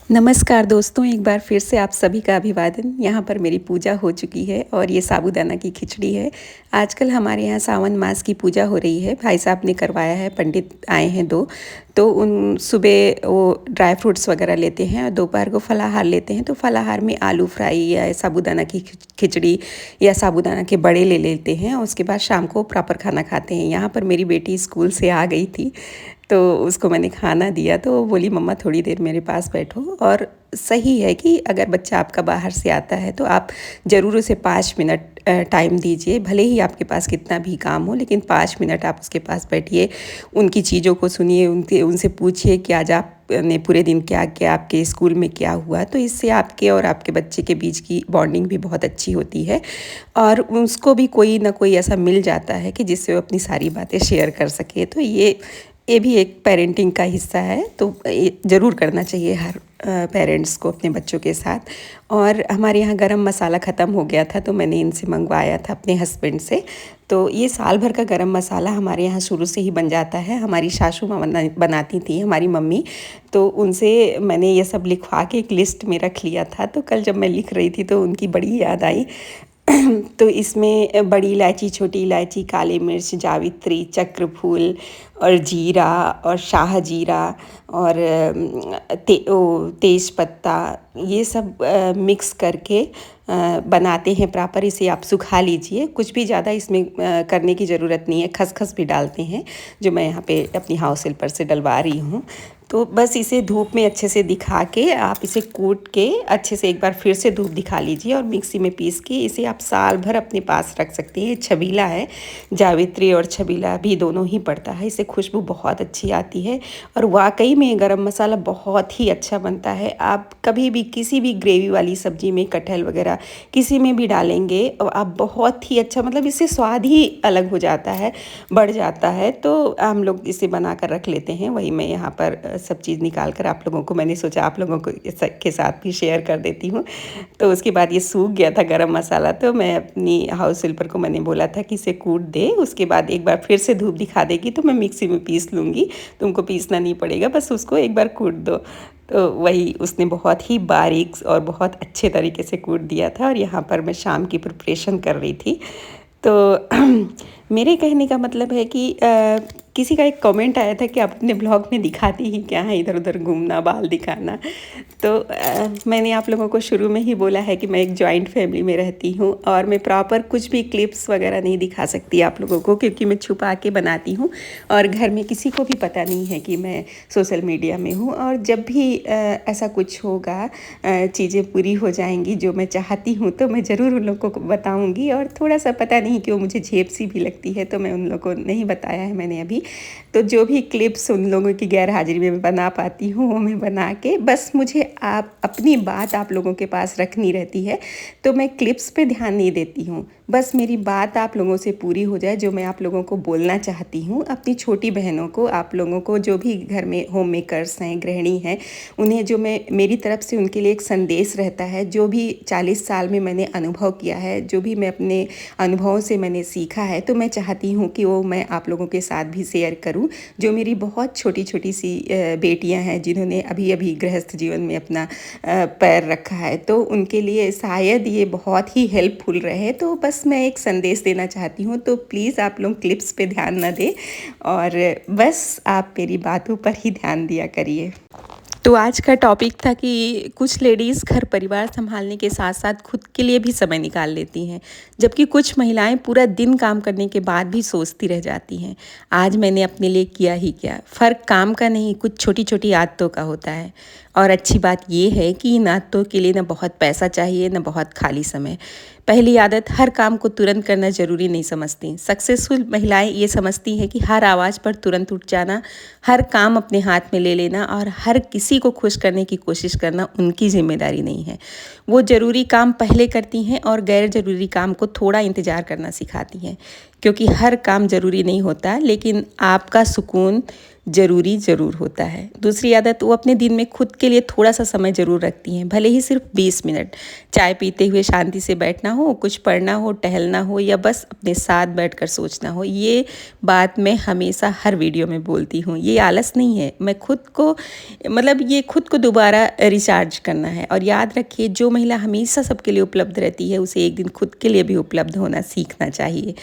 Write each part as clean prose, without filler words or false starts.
नमस्कार दोस्तों, एक बार फिर से आप सभी का अभिवादन। यहाँ पर मेरी पूजा हो चुकी है और ये साबूदाना की खिचड़ी है। आजकल हमारे यहाँ सावन मास की पूजा हो रही है। भाई साहब ने करवाया है, पंडित आए हैं 2। तो उन सुबह वो ड्राई फ्रूट्स वगैरह लेते हैं और दोपहर को फलाहार लेते हैं। तो फलाहार में आलू फ्राई या साबूदाना की खिचड़ी या साबूदाना के बड़े ले लेते हैं और उसके बाद शाम को प्रॉपर खाना खाते हैं। यहाँ पर मेरी बेटी स्कूल से आ गई थी, तो उसको मैंने खाना दिया तो वो बोली मम्मा थोड़ी देर मेरे पास बैठो। और सही है कि अगर बच्चा आपका बाहर से आता है तो आप ज़रूर उसे 5 मिनट टाइम दीजिए। भले ही आपके पास कितना भी काम हो, लेकिन 5 मिनट आप उसके पास बैठिए, उनकी चीज़ों को सुनिए, उनसे पूछिए कि आज आपने पूरे दिन क्या किया, आपके स्कूल में क्या हुआ। तो इससे आपके और आपके बच्चे के बीच की बॉन्डिंग भी बहुत अच्छी होती है और उसको भी कोई ना कोई ऐसा मिल जाता है कि जिससे वो अपनी सारी बातें शेयर कर सके। तो ये भी एक पेरेंटिंग का हिस्सा है, तो ये ज़रूर करना चाहिए हर पेरेंट्स को अपने बच्चों के साथ। और हमारे यहाँ गरम मसाला ख़त्म हो गया था, तो मैंने इनसे मंगवाया था अपने हस्बैंड से। तो ये साल भर का गरम मसाला हमारे यहाँ शुरू से ही बन जाता है। हमारी सासू माँ बनाती थी, हमारी मम्मी। तो उनसे मैंने ये सब लिखवा के एक लिस्ट में रख लिया था। तो कल जब मैं लिख रही थी तो उनकी बड़ी याद आई। तो इसमें बड़ी इलायची, छोटी इलायची, काली मिर्च, जावित्री, चक्रफूल और जीरा और शाह जीरा और तेज पत्ता, ये सब मिक्स करके बनाते हैं प्रॉपर। इसे आप सुखा लीजिए, कुछ भी ज़्यादा इसमें करने की ज़रूरत नहीं है। खसखस भी डालते हैं, जो मैं यहाँ पे अपनी हाउस हेल्पर से डलवा रही हूँ। तो बस इसे धूप में अच्छे से दिखा के आप इसे कूट के अच्छे से एक बार फिर से धूप दिखा लीजिए और मिक्सी में पीस के इसे आप साल भर अपने पास रख सकते हैं। छबीला है, जावित्री और छबीला भी दोनों ही पड़ता है, इससे खुशबू बहुत अच्छी आती है और वाकई में गरम मसाला बहुत ही अच्छा बनता है। आप कभी भी किसी भी ग्रेवी वाली सब्जी में, कटहल वगैरह किसी में भी डालेंगे और आप बहुत ही अच्छा, मतलब इससे स्वाद ही अलग हो जाता है, बढ़ जाता है। तो हम लोग इसे बना कर रख लेते हैं। वही मैं यहाँ पर सब चीज़ निकाल कर आप लोगों को, मैंने सोचा आप लोगों को के साथ भी शेयर कर देती हूँ। तो उसके बाद ये सूख गया था गरम मसाला, तो मैं अपनी हाउस हेल्पर को मैंने बोला था कि इसे कूट दे, उसके बाद एक बार फिर से धूप दिखा देगी तो मैं मिक्सी में पीस लूँगी, तुमको पीसना नहीं पड़ेगा, बस उसको एक बार कूट दो। तो वही उसने बहुत ही बारीक और बहुत अच्छे तरीके से कूट दिया था। और यहाँ पर मैं शाम की प्रिपरेशन कर रही थी। तो मेरे कहने का मतलब है कि किसी का एक कमेंट आया था कि आप अपने ब्लॉग में दिखाती ही क्या है, इधर उधर घूमना, बाल दिखाना। तो मैंने आप लोगों को शुरू में ही बोला है कि मैं एक जॉइंट फैमिली में रहती हूँ और मैं प्रॉपर कुछ भी क्लिप्स वगैरह नहीं दिखा सकती आप लोगों को, क्योंकि मैं छुपा के बनाती हूँ और घर में किसी को भी पता नहीं है कि मैं सोशल मीडिया में हूँ। और जब भी ऐसा कुछ होगा, चीज़ें पूरी हो जाएंगी जो मैं चाहती हूँ, तो मैं ज़रूर उन लोगों को बताऊँगी। और थोड़ा सा पता नहीं क्यों मुझे झेप सी भी लगती है, तो मैं उन लोगों को नहीं बताया है मैंने अभी। तो जो भी क्लिप्स उन लोगों की गैर हाजिरी में बना पाती हूँ वो मैं बना के, बस मुझे आप अपनी बात आप लोगों के पास रखनी रहती है, तो मैं क्लिप्स पे ध्यान नहीं देती हूँ। बस मेरी बात आप लोगों से पूरी हो जाए, जो मैं आप लोगों को बोलना चाहती हूँ, अपनी छोटी बहनों को, आप लोगों को, जो भी घर में होम मेकर्स हैं, गृहिणी हैं, उन्हें जो मैं मेरी तरफ से उनके लिए एक संदेश रहता है। जो भी 40 साल में मैंने अनुभव किया है, जो भी मैं अपने अनुभवों से मैंने सीखा है, तो मैं चाहती हूँ कि वो मैं आप लोगों के साथ भी शेयर करूँ। जो मेरी बहुत छोटी छोटी सी बेटियाँ हैं, जिन्होंने अभी अभी गृहस्थ जीवन में अपना पैर रखा है, तो उनके लिए शायद ये बहुत ही हेल्पफुल रहे। तो बस मैं एक संदेश देना चाहती हूँ। तो प्लीज़ आप लोग क्लिप्स पे ध्यान न दें और बस आप मेरी बातों पर ही ध्यान दिया करिए। तो आज का टॉपिक था कि कुछ लेडीज़ घर परिवार संभालने के साथ साथ खुद के लिए भी समय निकाल लेती हैं, जबकि कुछ महिलाएं पूरा दिन काम करने के बाद भी सोचती रह जाती हैं, आज मैंने अपने लिए किया ही क्या। फ़र्क काम का नहीं, कुछ छोटी छोटी आदतों का होता है। और अच्छी बात यह है कि इन आदतों के लिए न बहुत पैसा चाहिए, न बहुत खाली समय। पहली आदत, हर काम को तुरंत करना ज़रूरी नहीं समझती। सक्सेसफुल महिलाएं ये समझती हैं कि हर आवाज़ पर तुरंत उठ जाना, हर काम अपने हाथ में ले लेना और हर किसी को खुश करने की कोशिश करना उनकी जिम्मेदारी नहीं है। वो ज़रूरी काम पहले करती हैं और गैर ज़रूरी काम को थोड़ा इंतज़ार करना सिखाती हैं। क्योंकि हर काम ज़रूरी नहीं होता, लेकिन आपका सुकून ज़रूरी ज़रूर होता है। दूसरी आदत, वो अपने दिन में खुद के लिए थोड़ा सा समय ज़रूर रखती हैं, भले ही सिर्फ 20 मिनट। चाय पीते हुए शांति से बैठना हो, कुछ पढ़ना हो, टहलना हो, या बस अपने साथ बैठकर सोचना हो। ये बात मैं हमेशा हर वीडियो में बोलती हूँ। ये आलस नहीं है, मैं खुद को ये खुद को दोबारा रिचार्ज करना है। और याद रखिए, जो महिला हमेशा सबके लिए उपलब्ध रहती है, उसे एक दिन खुद के लिए भी उपलब्ध होना सीखना चाहिए।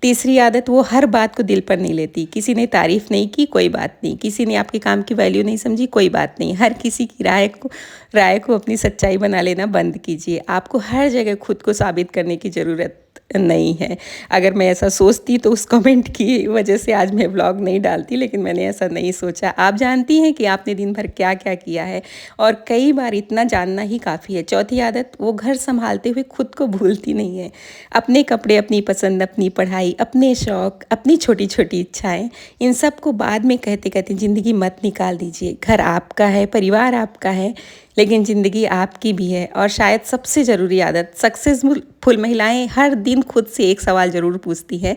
तीसरी आदत, वो हर बात को दिल पर नहीं लेती। किसी ने तारीफ़ नहीं की, कोई बात नहीं। किसी ने आपके काम की वैल्यू नहीं समझी, कोई बात नहीं। हर किसी की राय को अपनी सच्चाई बना लेना बंद कीजिए। आपको हर जगह खुद को साबित करने की ज़रूरत नहीं है। अगर मैं ऐसा सोचती तो उस कमेंट की वजह से आज मैं व्लॉग नहीं डालती, लेकिन मैंने ऐसा नहीं सोचा। आप जानती हैं कि आपने दिन भर क्या क्या किया है, और कई बार इतना जानना ही काफ़ी है। चौथी आदत, वो घर संभालते हुए खुद को भूलती नहीं है। अपने कपड़े, अपनी पसंद, अपनी पढ़ाई, अपने शौक़, अपनी छोटी छोटी इच्छाएं, इन सब को बाद में कहते कहते ज़िंदगी मत निकाल दीजिए। घर आपका है, परिवार आपका है, लेकिन ज़िंदगी आपकी भी है। और शायद सबसे ज़रूरी आदत, सक्सेसफुल महिलाएं हर दिन खुद से एक सवाल ज़रूर पूछती हैं,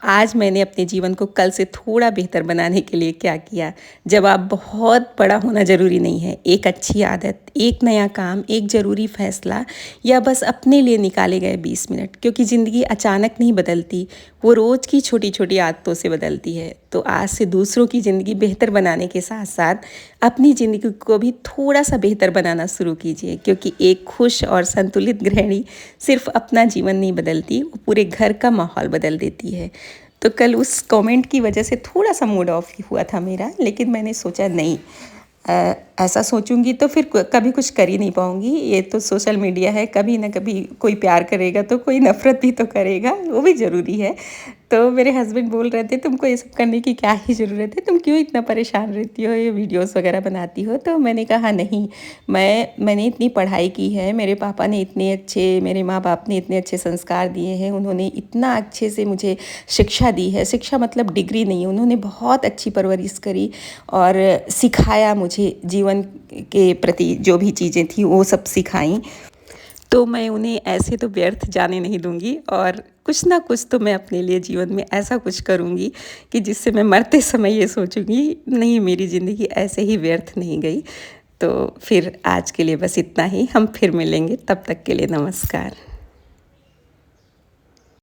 आज मैंने अपने जीवन को कल से थोड़ा बेहतर बनाने के लिए क्या किया। जवाब बहुत बड़ा होना ज़रूरी नहीं है। एक अच्छी आदत, एक नया काम, एक ज़रूरी फैसला, या बस अपने लिए निकाले गए 20 मिनट। क्योंकि ज़िंदगी अचानक नहीं बदलती, वो रोज़ की छोटी छोटी आदतों से बदलती है। तो आज से दूसरों की ज़िंदगी बेहतर बनाने के साथ साथ अपनी ज़िंदगी को भी थोड़ा सा बेहतर बनाना शुरू कीजिए। क्योंकि एक खुश और संतुलित गृहिणी सिर्फ अपना जीवन नहीं बदलती, वो पूरे घर का माहौल बदल देती है। तो कल उस कमेंट की वजह से थोड़ा सा मूड ऑफ हुआ था मेरा, लेकिन मैंने सोचा नहीं, ऐसा सोचूंगी तो फिर कभी कुछ कर ही नहीं पाऊंगी। ये तो सोशल मीडिया है, कभी ना कभी कोई प्यार करेगा तो कोई नफ़रत भी तो करेगा, वो भी ज़रूरी है। तो मेरे हस्बैंड बोल रहे थे, तुमको ये सब करने की क्या ही ज़रूरत है, तुम क्यों इतना परेशान रहती हो, ये वीडियोस वगैरह बनाती हो। तो मैंने कहा नहीं, मैंने इतनी पढ़ाई की है, मेरे पापा ने इतने अच्छे, मेरे माँ बाप ने इतने अच्छे संस्कार दिए हैं, उन्होंने इतना अच्छे से मुझे शिक्षा दी है। शिक्षा मतलब डिग्री नहीं, उन्होंने बहुत अच्छी परवरिश करी और सिखाया मुझे, जीवन के प्रति जो भी चीज़ें थी वो सब सिखाई। तो मैं उन्हें ऐसे तो व्यर्थ जाने नहीं दूंगी, और कुछ ना कुछ तो मैं अपने लिए जीवन में ऐसा कुछ करूंगी कि जिससे मैं मरते समय ये सोचूंगी, नहीं, मेरी ज़िंदगी ऐसे ही व्यर्थ नहीं गई। तो फिर आज के लिए बस इतना ही, हम फिर मिलेंगे, तब तक के लिए नमस्कार।